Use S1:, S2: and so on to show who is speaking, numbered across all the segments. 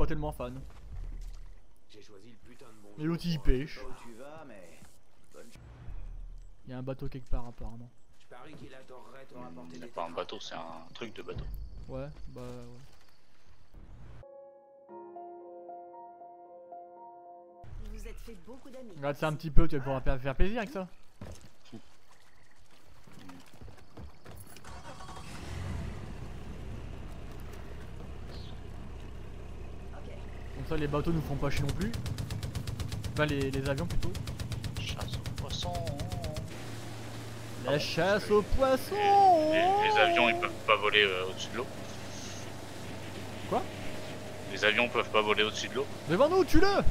S1: tellement fan.
S2: J'ai choisi le putain de bon.
S1: Et l'autre il pêche.
S2: Où tu vas, mais
S1: Il y a un bateau quelque part apparemment.
S2: je parie qu'il adorerait te rapporter
S3: C'est
S2: des
S3: pas un
S2: témoins.
S3: bateau, c'est un truc de bateau.
S1: Ouais, bah ouais.
S4: Vous êtes fait beaucoup d'amis.
S1: Regarde ça un petit peu, tu vas pouvoir faire plaisir avec ça.
S4: Ok.
S1: Comme ça les bateaux nous font pas chier non plus. Enfin les avions plutôt.
S3: Chasse aux poissons.
S1: La chasse aux poissons.
S3: Les avions ils peuvent pas voler au-dessus de l'eau.
S1: Quoi?
S3: Les avions peuvent pas voler au-dessus de l'eau.
S1: Devant nous, tue-le.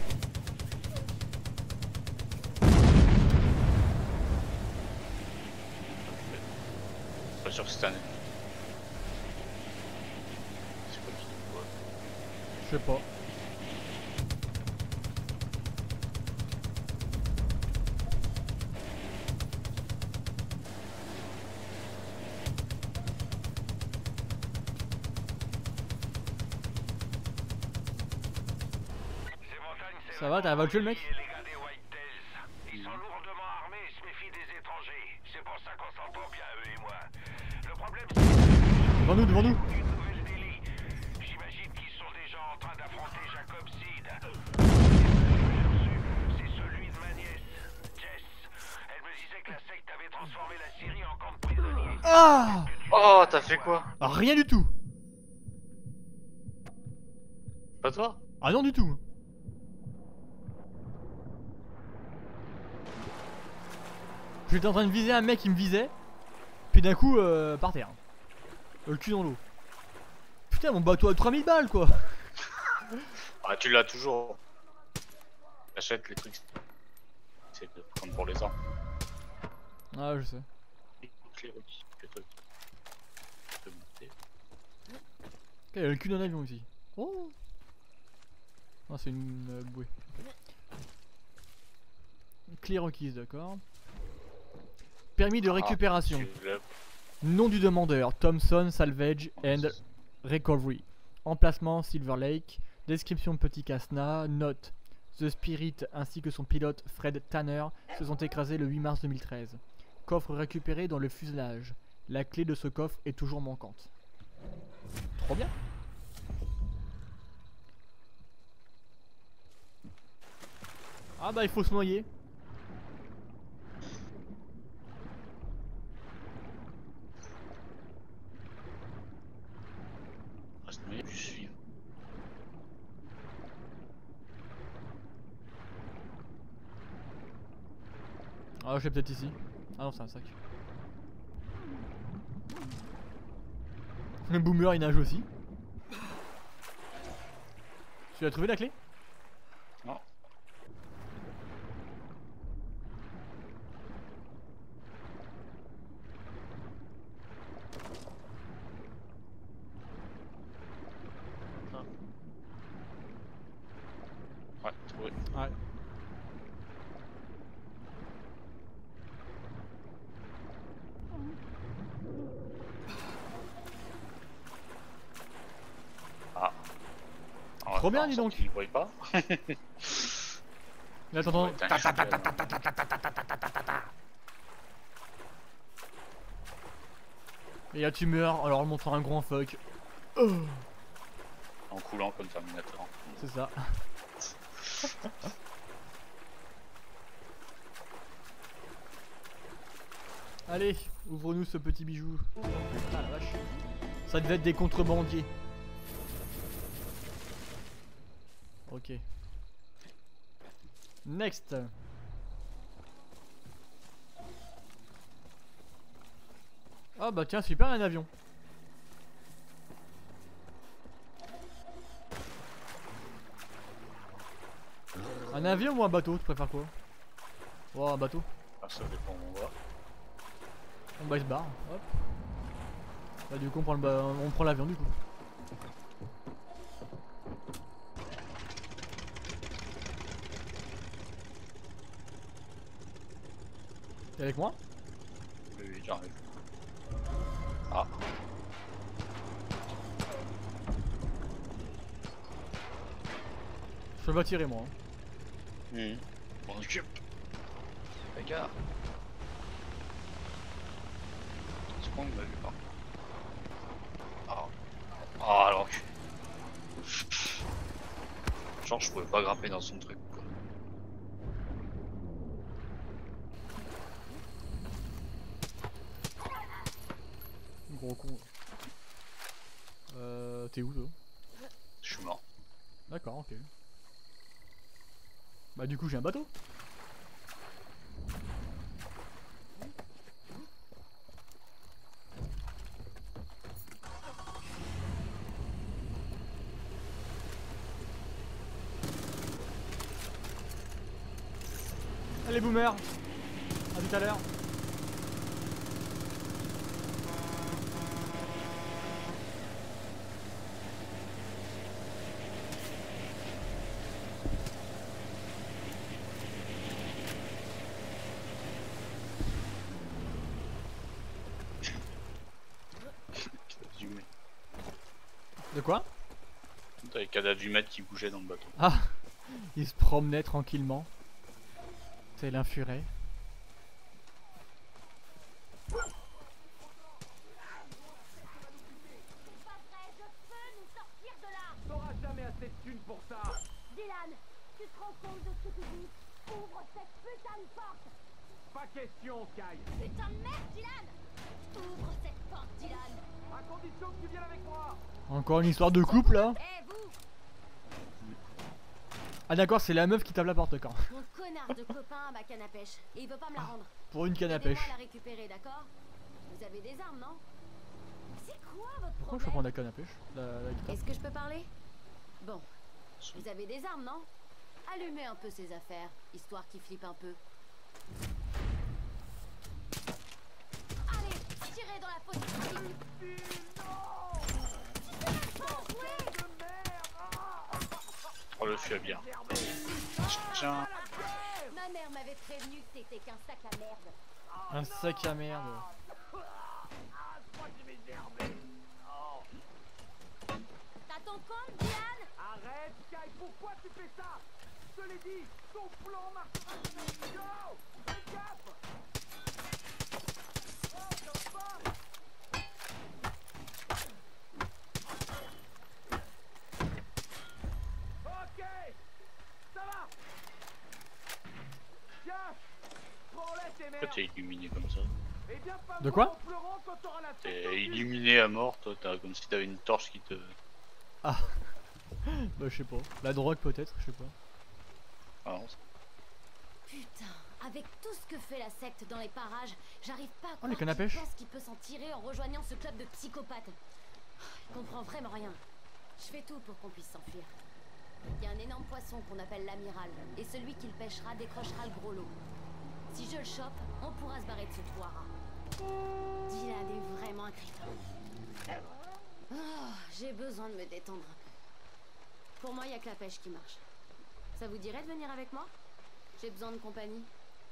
S3: Pas sûr que c'est un ennemi. C'est quoi qui voit?
S1: Je sais pas. Ça va, t'arrives à le tuer le mec?
S5: Les gars des Whitetails, ils sont lourdement armés et se méfient des étrangers. C'est pour ça qu'on s'entend bien, eux et moi. Le problème, c'est
S1: Devant nous, devant nous.
S5: une nouvelle délit. J'imagine qu'ils sont déjà en train d'affronter Jacob Seed. C'est celui de ma nièce, Jess. Elle me disait que la secte avait transformé la Syrie en camp de prisonniers.
S1: Ah,
S3: Oh, t'as fait quoi?
S1: rien du tout.
S3: Pas toi?
S1: Ah non du tout. J'étais en train de viser un mec qui me visait. Puis d'un coup, par terre. Le cul dans l'eau. Putain, mon bateau à 3000 balles quoi.
S3: Ah, tu l'as toujours. Achète les trucs. C'est comme pour les armes.
S1: Ah, je sais.
S3: Clé aussi, que toi, tu peux monter.
S1: Ok, il y a le cul d'un avion ici. Oh. Ah, c'est une bouée. Clé requise, d'accord. Permis de récupération. Nom du demandeur, Thompson Salvage and Recovery. Emplacement Silver Lake. Description Petit Casna. Note: The Spirit ainsi que son pilote Fred Tanner se sont écrasés le 8 mars 2013. Coffre récupéré dans le fuselage. La clé de ce coffre est toujours manquante. Trop bien. Ah bah il faut se noyer.
S3: Reste noyé, puis suivre.
S1: Ah je suis peut-être ici. Ah non c'est un sac. Le boomer il nage aussi. Tu as trouvé la clé?
S3: Non. Ouais, trouvé.
S1: Ouais.
S3: Ah.
S1: Trop bien, dis donc.
S3: Il voit pas.
S1: Là t'entends.
S3: Ouais, t'as un shotgun.
S1: Et là tu meurs en leur montrant un grand fuck.
S3: En coulant comme Terminator.
S1: C'est ça. Allez, ouvre-nous ce petit bijou. Ah la vache. Ça devait être des contrebandiers. Ok. Next. Ah bah tiens, super, un avion. Un avion ou un bateau, tu préfères quoi? Oh, un bateau.
S3: Ah, ça dépend où on va.
S1: On bah il se barre, hop. Bah du coup on prend l'avion du coup. T'es avec moi?
S3: Oui, j'arrive. Ah.
S1: Je vais tirer moi.
S3: On occupe. Bagarre. C'est con, il m'a vu pas. Ah alors que... Genre je pouvais pas grimper dans son truc quoi.
S1: Gros con. T'es où toi?
S3: Je suis mort.
S1: D'accord, ok. Bah du coup j'ai un bateau. Allez boomer. À tout à l'heure. De quoi?
S3: T'as les cadavres du maître qui bougeaient dans le bateau.
S1: Ah, il se promenait tranquillement. C'est l'infuré.
S5: T'auras jamais assez de thunes pour ça.
S4: Dylan, tu te rends compte de ce que tu dis? Ouvre cette putain de porte!
S5: Pas question, Sky.
S4: Putain de merde, Dylan! Ouvre cette porte, Dylan!
S5: À condition que tu viennes avec moi.
S1: Encore une histoire de couple là.
S4: Eh vous!
S1: Ah d'accord, c'est la meuf qui tape la porte quand.
S4: Mon connard de copain a ma canne à pêche et il veut pas me la rendre.
S1: Pour une canne à
S4: Aidez-moi
S1: pêche.
S4: à la récupérer, d'accord? Vous avez des armes, non? C'est quoi votre
S1: Pourquoi je peux
S4: problème?
S1: prendre la canne à pêche? La guitare.
S4: Est-ce que je peux parler? Bon. Vous avez des armes, non? Allumez un peu ces affaires, histoire qu'ils flippent un peu. Allez, tirez dans la fosse.
S3: Oh le feu bien. Tiens.
S4: Ma mère m'avait prévenu que t'étais qu'un sac à merde.
S1: Un sac à merde.
S4: T'as ton compte, Diane?
S5: Arrête, Sky. Pourquoi tu fais ça? Je te l'ai dit. Ton plan marchera jamais. Yo, fais gaffe. Oh, ça va pas. Ok, ça va. Tiens, prends-les tes
S3: Pourquoi
S5: merdes.
S3: t'es illuminé comme ça?
S5: Et viens pas
S1: De
S5: voir
S1: quoi?
S5: en pleurant quand t'auras la tête dans le
S3: T'es
S5: cul.
S3: illuminé à mort, toi, t'as comme si t'avais une torche qui te...
S1: Ah. Bah je sais pas. La drogue peut-être, je sais pas.
S3: Ah non,
S4: Putain, avec tout ce que fait la secte dans les parages, j'arrive pas à
S1: les
S4: croire
S1: cannes à
S4: qu'il
S1: pêche.
S4: pense qu'il peut s'en tirer en rejoignant ce club de psychopathes. Je comprends vraiment rien. Je fais tout pour qu'on puisse s'enfuir. Il y a un énorme poisson qu'on appelle l'amiral, et celui qui le pêchera décrochera le gros lot. Si je le chope, on pourra se barrer de ce trou à rats. Dylan est vraiment un crétin. Oh, j'ai besoin de me détendre un peu. Pour moi, il n'y a que la pêche qui marche. Ça vous dirait de venir avec moi? J'ai besoin de compagnie.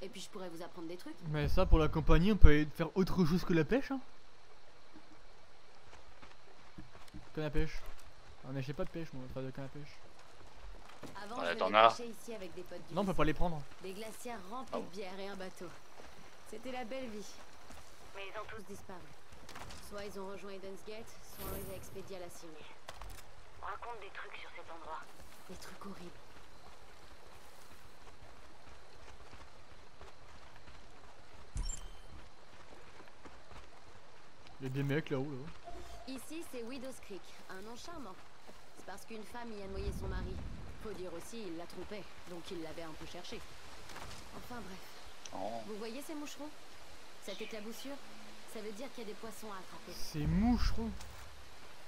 S4: Et puis je pourrais vous apprendre des trucs.
S1: Mais ça pour la compagnie on peut aller faire autre chose que la pêche hein. Canne à pêche. Ah mais j'ai pas de pêche moi, pas de canne à pêche.
S4: Avant,
S3: Ouais,
S4: je
S3: t'en
S4: venais
S3: as.
S4: pêcher ici avec des potes du
S1: Non on peut
S4: lycée.
S1: pas les prendre.
S4: Des glacières remplis
S3: Ah
S4: de
S3: bon.
S4: bière et un bateau. C'était la belle vie. Mais ils ont tous disparu. Soit ils ont rejoint Eden's Gate, soit on les a expédiés à la Syrie. On raconte des trucs sur cet endroit. Des trucs horribles.
S1: Il y a des mecs là-haut là.
S4: Ici, c'est Widow's Creek, un nom charmant. C'est parce qu'une femme y a noyé son mari. Faut dire aussi, il la trompait, donc il l'avait un peu cherché. Enfin bref.
S3: Oh.
S4: Vous voyez ces moucherons? Cette éclaboussure? Ça veut dire qu'il y a des poissons à attraper.
S1: C'est moucheron.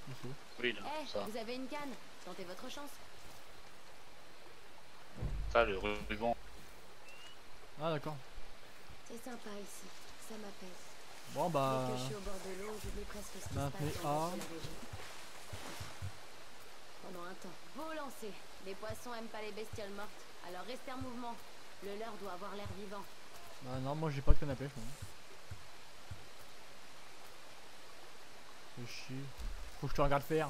S1: Monsieur.
S3: Oui, là,
S4: Eh,
S3: ça.
S4: vous avez une canne? Tentez votre chance.
S3: Ça, le ruban.
S1: Ah d'accord.
S4: C'est sympa ici, ça m'apaise.
S1: Bon bah.
S4: Dès que je suis au bord de l'eau, j'oublie presque ce qui se
S1: maintenez
S4: passe
S1: A.
S4: dans la région. Pendant un temps. Beau lancer. Les poissons aiment pas les bestioles mortes, alors restez en mouvement. Le leur doit avoir l'air vivant.
S1: Bah non moi j'ai pas de canne à pêche moi. Fais chier. Faut que je te regarde faire.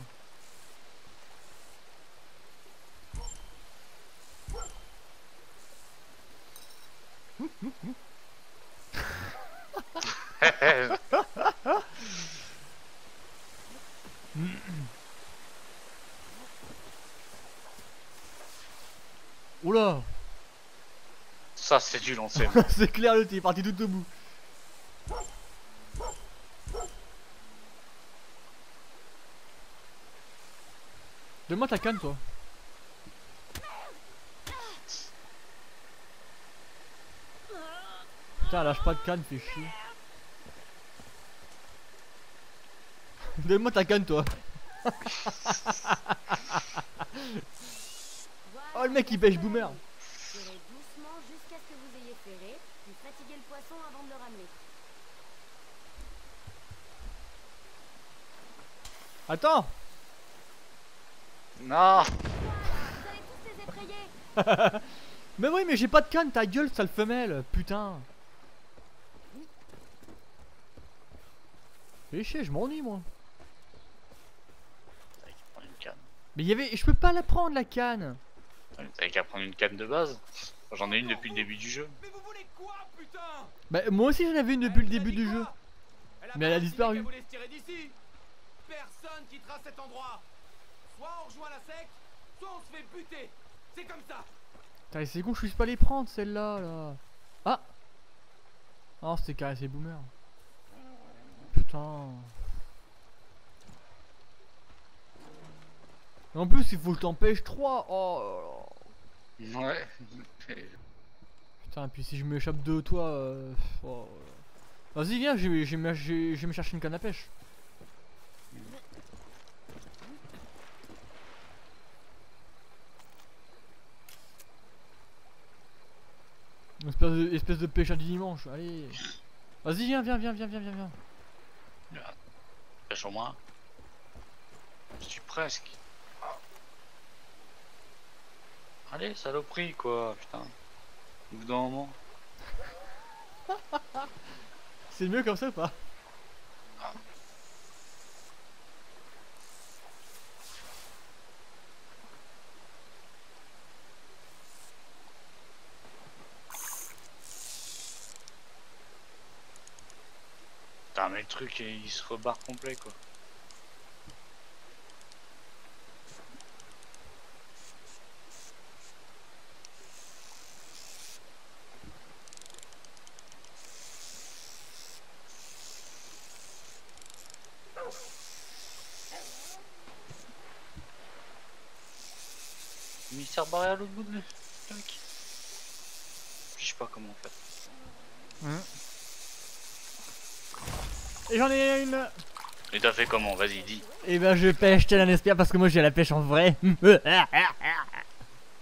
S1: Oula.
S3: Ça, c'est du lancer.
S1: C'est clair, le t'es est parti tout au bout. Donne-moi ta canne, toi. Putain, lâche pas de canne, fais chier. Donne-moi ta canne, toi. Oh, le mec il pêche boomer.
S4: Tirez doucement jusqu'à ce que vous ayez ferré, puis fatiguez le poisson avant de le ramener.
S1: Attends.
S3: Non.
S4: Vous allez tous les effrayer.
S1: Mais oui, mais j'ai pas de canne, ta gueule, sale femelle. Putain. Fais chier, je m'ennuie, moi.
S3: T'avais qu'à prendre une canne.
S1: Mais il y avait... Je peux pas la prendre, la canne.
S3: T'avais qu'à prendre une canne de base. J'en ai une depuis le début du jeu.
S2: Mais vous voulez quoi, putain?
S1: Bah, moi aussi, j'en avais une depuis le début du jeu. Mais elle a disparu.
S2: Elle voulait se tirer d'ici. Personne quittera cet endroit. Soit on rejoint la secte, soit on se fait buter. C'est comme ça.
S1: Putain, c'est con, je puisse pas les prendre, celle-là, là. Ah. Oh, c'était caressé boomer. Putain. En plus, il faut que je t'empêche 3. Oh.
S3: Ouais.
S1: Putain, et puis si je m'échappe de toi. Oh. Vas-y, viens, je vais me chercher une canne à pêche. Une espèce de pêche à du dimanche, allez. Vas-y, viens.
S3: Pêche en moi. Je suis presque. Allez, saloperie quoi, putain. Au bout d'un moment.
S1: C'est mieux comme ça ou pas?
S3: Putain, mais le truc il se rebarre complet quoi. Il s'est rebarré à l'autre bout de le truc. Je sais pas comment en fait.
S1: Et j'en ai une.
S3: Et t'as fait comment? Vas-y, dis.
S1: Et ben je pêche tel un espère parce que moi j'ai la pêche en vrai.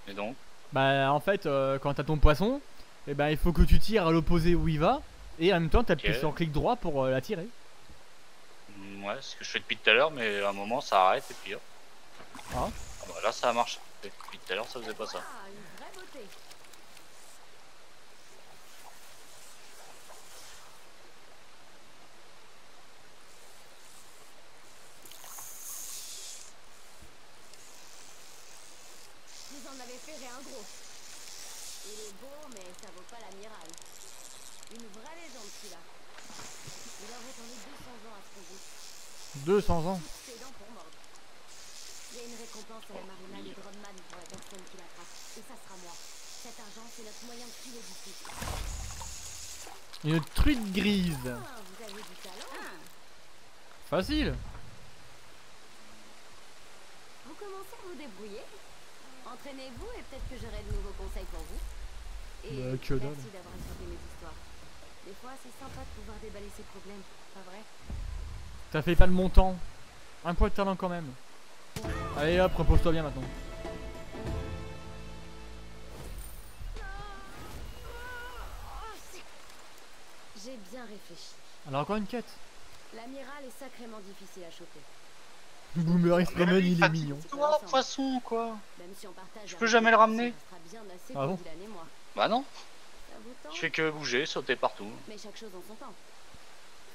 S3: Et donc?
S1: Bah en fait quand t'as ton poisson, et ben il faut que tu tires à l'opposé où il va. Et en même temps t'appuies
S3: Ok.
S1: sur clic droit pour la tirer.
S3: Ouais, c'est ce que je fais depuis tout à l'heure, mais à un moment ça arrête et puis hop.
S1: Ah.
S3: Ah bah là ça a marché. Depuis tout à l'heure ça faisait pas ça.
S4: Ah, une vraie beauté. Vous en avez ferré un gros. Il est beau, mais ça vaut pas l'amiral. Une vraie légende, celui-là. Il aurait attendu 200 ans à ce qu'on goûte.
S1: 200 ans.
S4: Ses dents pour mordre. Il y a une récompense à la marina de Drodman pour la personne qui l'attrape. Et ça sera moi. Cet argent, c'est notre moyen de filer d'ici.
S1: Une truite grise.
S4: Ah, vous avez du talent.
S1: Facile.
S4: Vous commencez à vous débrouiller. Entraînez-vous et peut-être que j'aurai de nouveaux conseils pour vous. Et
S1: que dalle.
S4: merci d'avoir écouté mes histoires. Des fois, c'est sympa de pouvoir déballer ses problèmes, pas vrai?
S1: T'as fait pas de montant. Un point de talent quand même. Allez hop, repose-toi bien maintenant.
S4: J'ai bien réfléchi.
S1: Alors encore une quête.
S4: L'amiral est sacrément difficile à choper.
S1: Boomer il se promène, il est mignon.
S3: Toi, poisson quoi.
S4: Même si on partage
S3: Je
S4: un
S3: peux jamais le ramener.
S4: ça sera bien assez
S1: Ah
S4: pour
S1: bon
S4: Dylan et moi.
S3: Bah non,
S4: Ça vous tente?
S3: je fais que bouger, sauter partout.
S4: Mais chaque chose en son temps.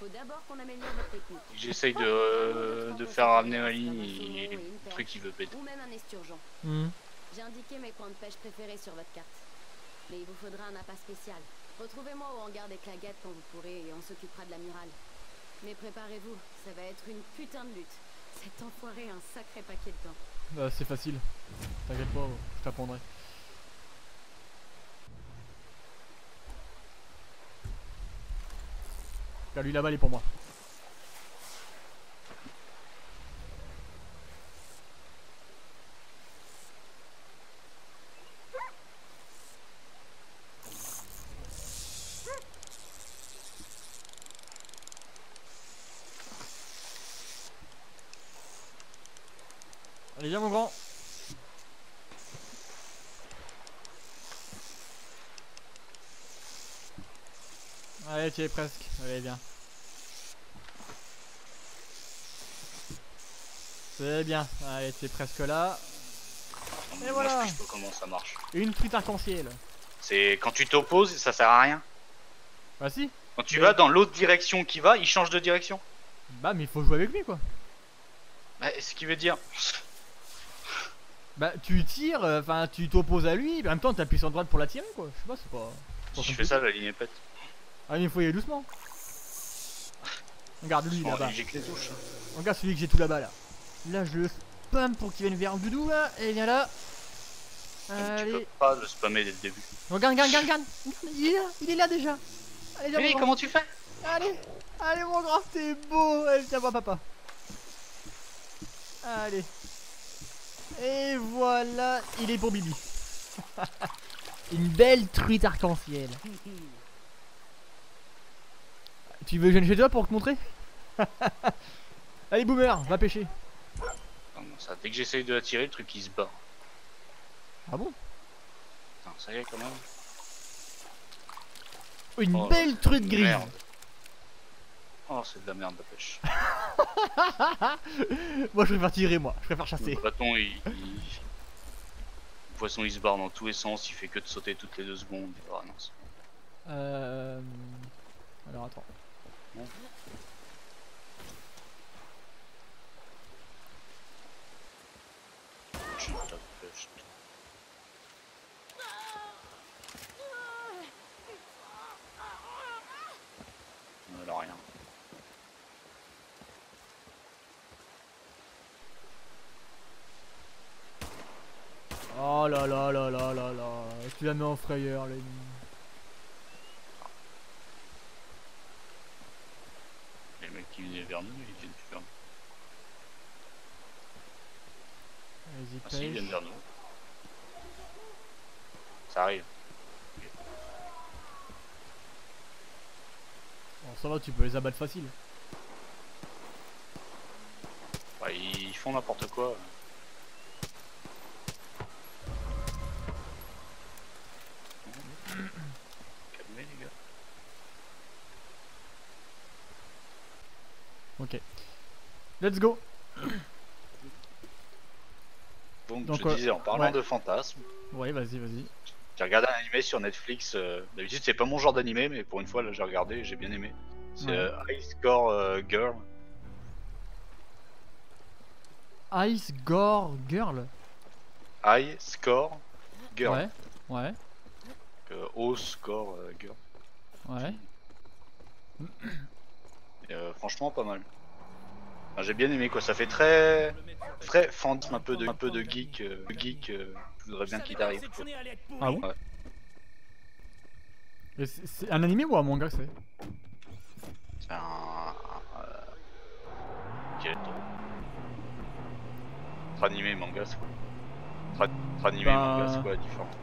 S4: Faut d'abord qu'on améliore votre technique.
S3: J'essaye de faire ramener ma ligne et le truc il veut péter.
S4: Ou même un esturgeon.
S1: Hmm.
S4: J'ai indiqué mes coins de pêche préférés sur votre carte. Mais il vous faudra un appât spécial. Retrouvez-moi au hangar des claguettes quand vous pourrez et on s'occupera de l'amiral. Mais préparez-vous, ça va être une putain de lutte. Cet enfoiré a un sacré paquet de temps.
S1: C'est facile. T'inquiète pas, je t'apprendrai. Là, lui là-bas, il est pour moi. Allez, viens mon grand. Allez, tu y es presque. Allez, viens. C'est bien. Allez, tu es presque là. Et
S3: Moi,
S1: voilà.
S3: je sais pas comment ça marche.
S1: Une truite arc-en-ciel.
S3: C'est quand tu t'opposes, ça sert à rien.
S1: Bah si.
S3: Quand tu vas dans l'autre direction qu'il va, il change de direction.
S1: Bah mais il faut jouer avec lui quoi.
S3: Bah, ce qui veut dire.
S1: Bah tu tires, enfin tu t'opposes à lui, mais en même temps t'appuies sur droite pour la tirer quoi. Je sais pas, c'est pas...
S3: Si je fais ça, la ligne est pète.
S1: Ah mais il faut y aller doucement. Regarde lui là-bas.
S3: J'ai que les touches.
S1: Regarde celui que j'ai tout là-bas là. Là je le spam pour qu'il vienne vers le doudou là, et viens là.
S3: Tu peux pas le spammer dès le début.
S1: Regarde, regarde. Il est là déjà. Allez, viens, mon grand.
S3: Comment tu fais?
S1: Allez mon grand, t'es beau. Allez, tiens voir papa. Allez. Et voilà, il est pour Bibi. Une belle truite arc-en-ciel. Tu veux que je vienne chez toi pour te montrer? Allez boomer, va pêcher.
S3: Non, ça, dès que j'essaye de la tirer, le truc il se bat.
S1: Ah bon?
S3: Putain, ça y est quand même.
S1: Une belle truite grise.
S3: Merde. Oh, c'est de la merde la pêche.
S1: Moi je préfère tirer, moi. Je préfère chasser.
S3: Le bâton, le poisson il se barre dans tous les sens, il fait que de sauter toutes les 2 secondes. Oh, non,
S1: Alors attends.
S3: bon. Je tape pêche. Alors rien.
S1: Oh là là là là là là. Tu la mets en frayeur, l'ennemi.
S3: Les mecs qui venaient vers nous, ils viennent plus vers nous.
S1: Vas-y,
S3: Ah si, ils viennent
S1: pêche.
S3: vers nous. Ça arrive.
S1: Bon, ça va, tu peux les abattre facile.
S3: Bah, ils font n'importe quoi. Calmez les gars.
S1: Ok. Let's go.
S3: Donc
S1: Donc,
S3: je disais, en parlant
S1: ouais.
S3: de fantasmes,
S1: Ouais, vas-y.
S3: j'ai regardé un animé sur Netflix. D'habitude c'est pas mon genre d'animé, mais pour une fois là j'ai regardé et j'ai bien aimé. C'est
S1: Ouais.
S3: High Score Girl.
S1: Ice Gore Girl.
S3: High Score Girl.
S1: Ouais.
S3: Haut Score Girl.
S1: Ouais.
S3: Et, franchement pas mal. Enfin, j'ai bien aimé quoi, ça fait très fantasme, un peu de geek, je voudrais bien qu'il arrive quoi.
S1: Ah bon?
S3: Ouais.
S1: Et c'est un animé ou un manga que c'est?
S3: C'est un quel est ton animé manga c'est quoi? Animé manga c'est quoi la différence?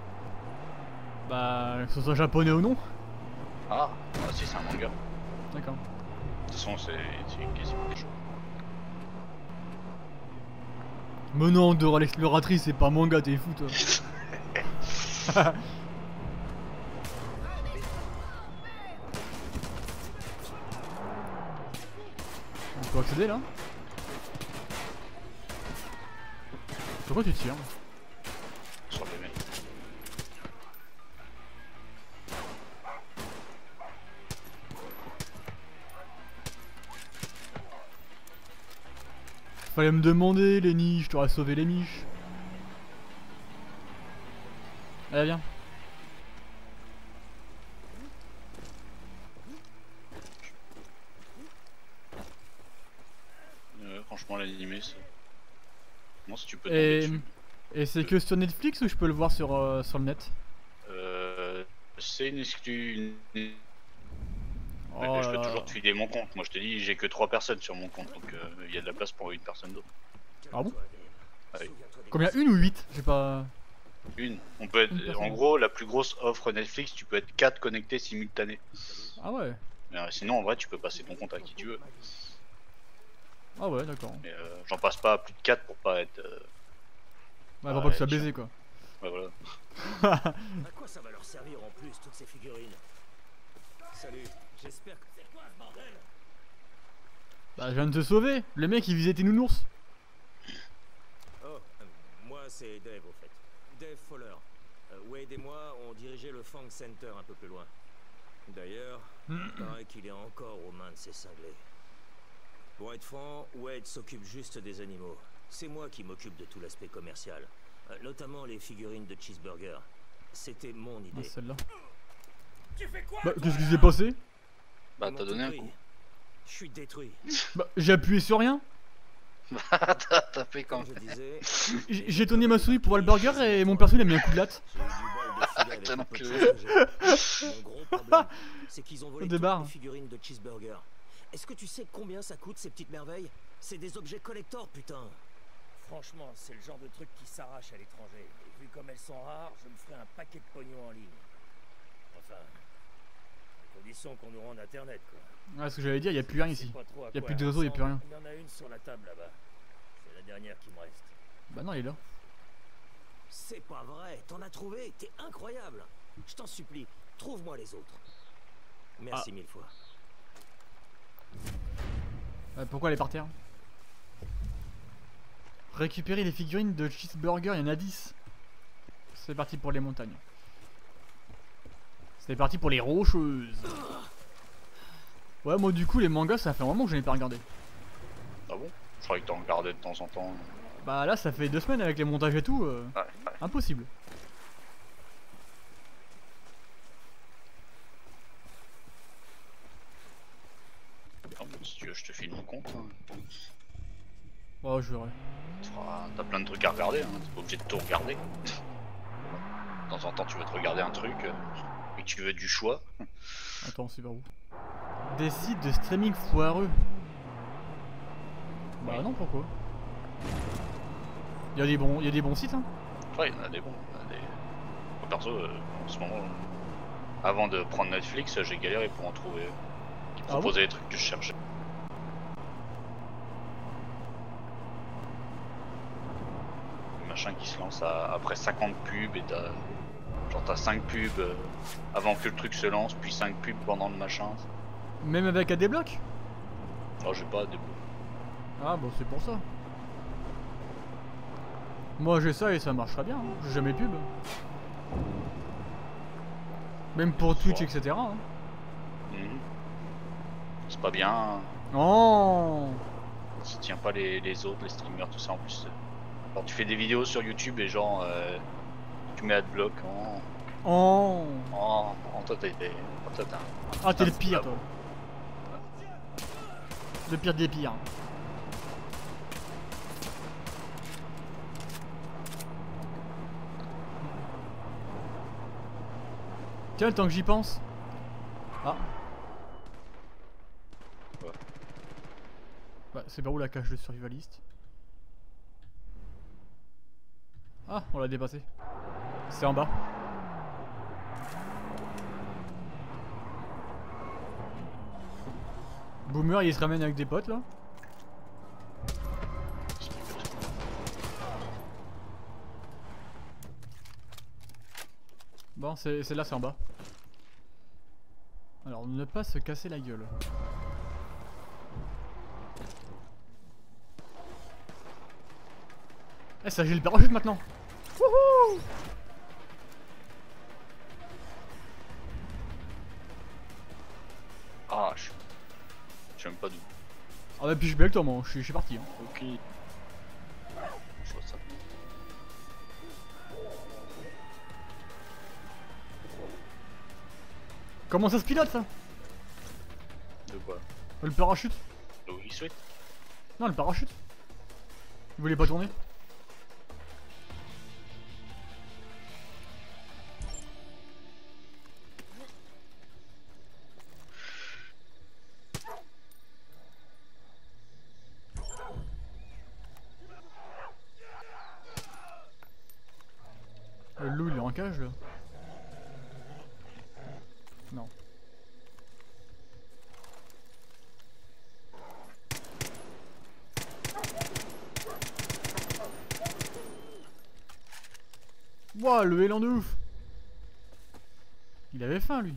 S1: Bah, que ce soit japonais ou non.
S3: Ah si c'est un manga.
S1: D'accord.
S3: De toute façon c'est quasiment des choses.
S1: Mais non, Dora l'exploratrice, c'est pas manga, t'es fou toi. On peut accéder là? Sur quoi tu tires?
S3: Sur les mecs.
S1: Fallait me demander les niches, je t'aurais sauvé les miches. Allez viens.
S3: franchement l'animé c'est... Non si tu peux tomber dessus.
S1: Et c'est que sur Netflix ou je peux le voir sur le net?
S3: C'est une exclu...
S1: Oh
S3: je peux
S1: là
S3: toujours
S1: là.
S3: te filer mon compte, moi je te dis j'ai que 3 personnes sur mon compte donc il y a de la place pour une personne d'autre.
S1: Ah bon?
S3: Ah oui.
S1: Combien? Une ou 8? J'ai pas...
S3: Une. On peut être...
S1: Une personne.
S3: En gros la plus grosse offre Netflix tu peux être 4 connectés simultanés.
S1: Ah ouais.
S3: Mais, sinon en vrai tu peux passer ton compte à qui tu veux.
S1: Ah ouais, d'accord.
S3: Mais j'en passe pas à plus de 4 pour pas être...
S1: Bah faut pas que ça baisé quoi.
S3: Ouais voilà.
S6: À quoi ça va leur servir en plus, toutes ces figurines? Salut, j'espère que... C'est quoi ce bordel?
S1: Bah je viens de te sauver. Le mec il visait tes nounours.
S6: Oh, moi c'est Dave au fait. Dave Fowler. Wade et moi on dirigeait le Fang Center un peu plus loin. D'ailleurs, il paraît qu'il est encore aux mains de ces cinglés. Pour être franc, Wade s'occupe juste des animaux. C'est moi qui m'occupe de tout l'aspect commercial. Notamment les figurines de cheeseburger. C'était mon
S1: Ah,
S6: idée.
S1: celle-là.
S2: Tu fais quoi?
S1: Bah qu'est-ce qui s'est passé?
S3: Bah
S6: Ils m'ont
S3: t'as donné un
S6: détruit.
S3: coup.
S6: Je suis détruit.
S1: Bah j'ai appuyé sur rien.
S3: T'as fait quand
S6: Comme
S3: même.
S6: je disais,
S1: J'ai tourné ma souris pour voir le burger et mon perso il a mis un coup de latte.
S6: j'ai eu du bol de filer avec
S3: Quel
S6: un peu de
S3: enculé.
S6: choses que j'ai. Mon gros problème, c'est qu'ils ont volé
S1: Au
S6: toutes
S1: débarre.
S6: les figurines de cheeseburger. Est-ce que tu sais combien ça coûte ces petites merveilles? C'est des objets collector, putain.
S2: Franchement, c'est le genre de truc qui s'arrache à l'étranger. Et vu comme elles sont rares, je me ferai un paquet de pognon en ligne. Enfin, à condition qu'on nous rende internet, quoi.
S1: Ouais, ce que j'allais dire, il y a plus rien
S2: Je sais
S1: ici.
S2: pas trop à
S1: Y a
S2: quoi
S1: plus de
S2: elle
S1: réseau, y a plus
S2: ressemble.
S1: rien.
S2: Il y en a une sur la table là-bas. C'est la dernière qui me reste.
S1: Bah non, il est là.
S6: C'est pas vrai, t'en as trouvé, t'es incroyable. Je t'en supplie, trouve-moi les autres. Merci 1000 fois.
S1: Pourquoi elle est par terre? Récupérer les figurines de cheeseburger, il y en a 10. C'est parti pour les montagnes. C'est parti pour les rocheuses. Ouais, moi du coup les mangas ça fait un moment que je n'ai pas regardé.
S3: Ah bon? Je croyais que t'en regardais de temps en temps.
S1: Bah là ça fait 2 semaines avec les montages et tout.
S3: Ouais.
S1: Impossible.
S3: Ah bon, si tu veux je te file mon compte. Hein.
S1: Oh je verrai.
S3: T'as plein de trucs à regarder, hein. T'es pas obligé de tout regarder. De temps en temps tu veux te regarder un truc et que tu veux du choix.
S1: Attends, c'est par où? Des sites de streaming foireux. Bah non, pourquoi? Il y a des bons sites hein.
S3: Ouais, il y en a des bons. Il y en a des... Moi, perso, en ce moment, avant de prendre Netflix, j'ai galéré pour en trouver. Qui
S1: Ah bon?
S3: proposaient les trucs que je cherchais. Le machin qui se lance après 50 pubs et t'as... Genre t'as 5 pubs avant que le truc se lance, puis 5 pubs pendant le machin.
S1: Même avec ADBlock?
S3: Alors j'ai pas des...
S1: Ah bon c'est pour ça. Moi j'ai ça et ça marche très bien, hein. J'ai jamais de pub. Même pour Twitch etc. Hein.
S3: C'est pas bien.
S1: Oh
S3: Ça tient pas les autres, les streamers, tout ça en plus. Alors tu fais des vidéos sur YouTube et genre tu mets adblock.
S1: Oh
S3: Toi t'es...
S1: Ah t'es le pire toi. Le pire des pires. Tiens, le temps que j'y pense. Ah.
S3: Ouais.
S1: Bah, c'est par où la cache de survivaliste? Ah, on l'a dépassé. C'est en bas. Boomer, il se ramène avec des potes là. Bon, c'est là, c'est en bas. Alors, ne pas se casser la gueule. Eh, ça j'ai le parachute maintenant. Wouhou!
S3: Ah, je sais même pas d'où.
S1: Ah bah puis je suis bien avec toi moi, je suis parti. Hein.
S3: Ok. Je vois ça.
S1: Comment ça se pilote ça?
S3: De quoi?
S1: Le parachute?
S3: Le Wii Suite?
S1: Non, le parachute. Vous voulez pas tourner? Le loup il est en cage là? Non. Wouah, le élan de ouf! Il avait faim lui.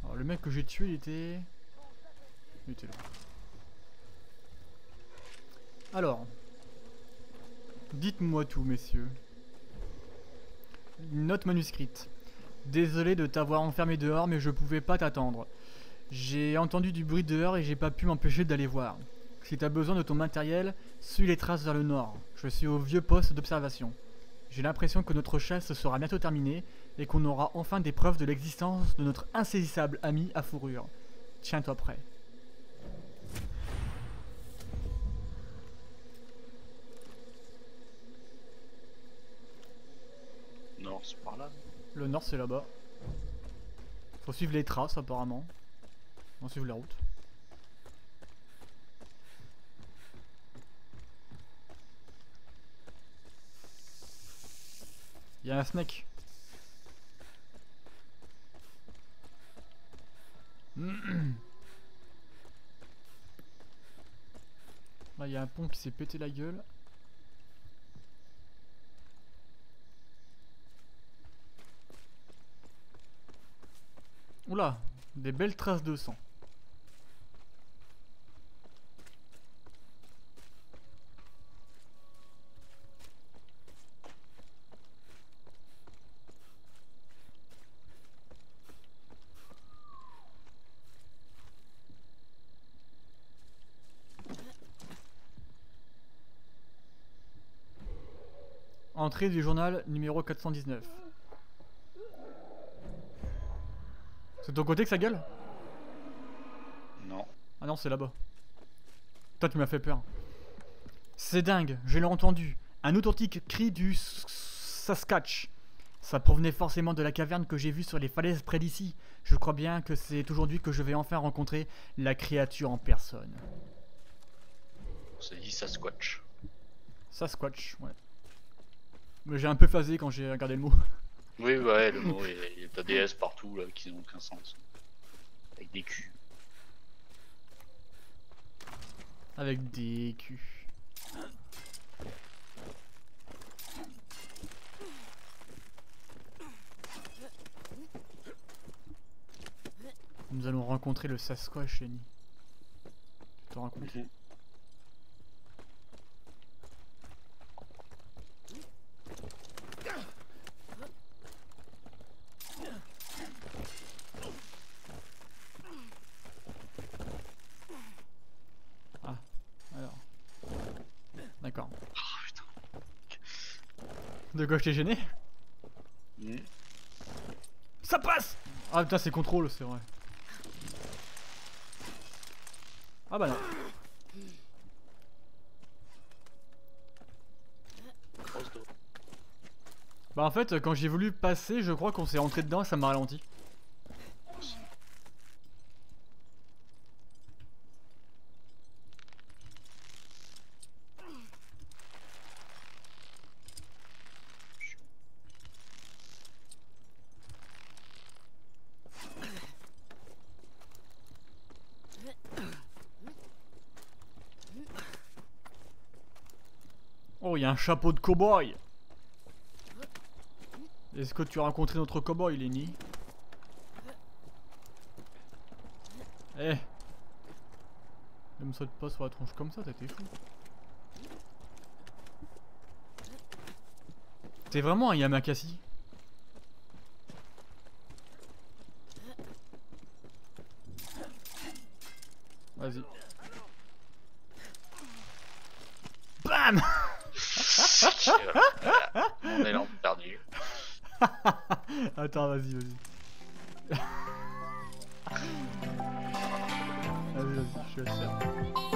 S1: Alors le mec que j'ai tué il était là. Alors. Dites-moi tout, messieurs. Une note manuscrite. Désolé de t'avoir enfermé dehors, mais je pouvais pas t'attendre. J'ai entendu du bruit dehors et j'ai pas pu m'empêcher d'aller voir. Si t'as besoin de ton matériel, suis les traces vers le nord. Je suis au vieux poste d'observation. J'ai l'impression que notre chasse sera bientôt terminée et qu'on aura enfin des preuves de l'existence de notre insaisissable ami à fourrure. Tiens-toi prêt.
S3: Non, c'est par là.
S1: Le nord c'est là-bas. Faut suivre les traces apparemment. On va suivre la route. Il y a un snake. Là il y a un pont qui s'est pété la gueule. Oula, des belles traces de sang. Entrée du journal numéro 419. C'est de ton côté que ça gueule?
S3: Non.
S1: Ah non, c'est là-bas. Toi, tu m'as fait peur. C'est dingue, je l'ai entendu. Un authentique cri du Sasquatch. Ça provenait forcément de la caverne que j'ai vue sur les falaises près d'ici. Je crois bien que c'est aujourd'hui que je vais enfin rencontrer la créature en personne.
S3: Ça dit Sasquatch.
S1: Sasquatch, ouais. Mais j'ai un peu phasé quand j'ai regardé le mot.
S3: Oui, ouais, le mot, il y a des DS partout là qui n'ont aucun sens. Avec des culs.
S1: Avec des culs. Nous allons rencontrer le Sasquatch, Lenny. Tu te rends compte? Ah, alors. D'accord. De quoi je t'ai gêné? Ça passe! Ah putain, c'est contrôle, c'est vrai. Ah bah non. Bah en fait, quand j'ai voulu passer, je crois qu'on s'est rentré dedans et ça m'a ralenti. Oh, il y a un chapeau de cow-boy. Est-ce que tu as rencontré notre cow-boy, Lenny? Eh, ne me saute pas sur la tronche comme ça, t'es fou. T'es vraiment un Yamakasi? Vas-y. BAM!
S3: On est là perdu.
S1: Attends, vas-y. Vas-y, je vais le faire.